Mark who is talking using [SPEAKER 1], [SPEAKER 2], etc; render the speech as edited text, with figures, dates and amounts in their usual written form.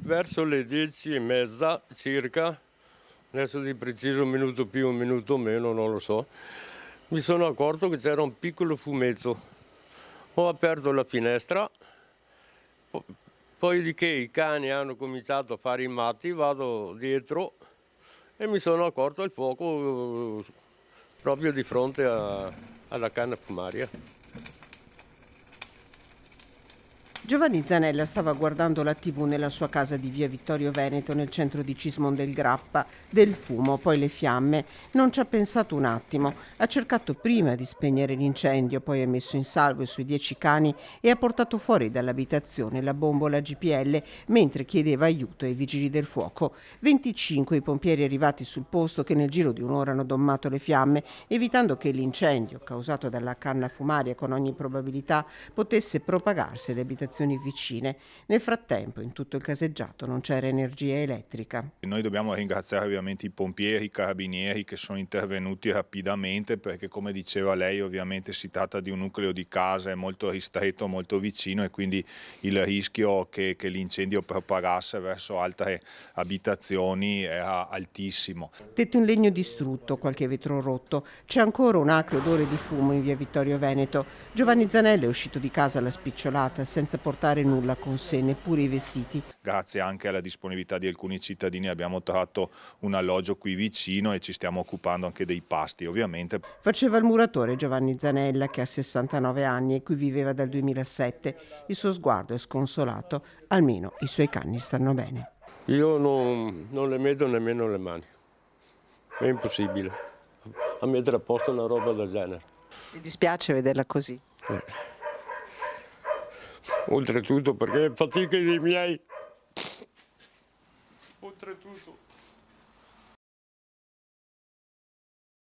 [SPEAKER 1] Verso le 10:30 circa, adesso di preciso un minuto più, un minuto meno, non lo so, mi sono accorto che c'era un piccolo fumetto. Ho aperto la finestra, po- poi di che i cani hanno cominciato a fare i matti, vado dietro e mi sono accorto il fuoco proprio di fronte alla canna fumaria.
[SPEAKER 2] Giovanni Zanella stava guardando la TV nella sua casa di via Vittorio Veneto nel centro di Cismon del Grappa. Del fumo, poi le fiamme. Non ci ha pensato un attimo. Ha cercato prima di spegnere l'incendio, poi ha messo in salvo i suoi 10 cani e ha portato fuori dall'abitazione la bombola GPL mentre chiedeva aiuto ai vigili del fuoco. 25 i pompieri arrivati sul posto che nel giro di un'ora hanno dommato le fiamme, evitando che l'incendio, causato dalla canna fumaria con ogni probabilità, potesse propagarsi alle abitazioni vicine. Nel frattempo, in tutto il caseggiato non c'era energia elettrica.
[SPEAKER 3] Noi dobbiamo ringraziare ovviamente i pompieri, i carabinieri che sono intervenuti rapidamente perché, come diceva lei, ovviamente si tratta di un nucleo di case molto ristretto, molto vicino, e quindi il rischio che l'incendio propagasse verso altre abitazioni era altissimo.
[SPEAKER 2] Tetto in legno distrutto, qualche vetro rotto. C'è ancora un acre odore di fumo in via Vittorio Veneto. Giovanni Zanella è uscito di casa alla spicciolata senza portare nulla con sé, neppure i vestiti.
[SPEAKER 3] Grazie anche alla disponibilità di alcuni cittadini abbiamo trovato un alloggio qui vicino e ci stiamo occupando anche dei pasti, ovviamente.
[SPEAKER 2] Faceva il muratore Giovanni Zanella, che ha 69 anni e qui viveva dal 2007. Il suo sguardo è sconsolato, almeno i suoi cani stanno bene.
[SPEAKER 1] Io non le metto nemmeno le mani, è impossibile a mettere a posto una roba del genere.
[SPEAKER 4] Mi dispiace vederla così.
[SPEAKER 1] Oltretutto perché fatiche dei miei. Oltretutto.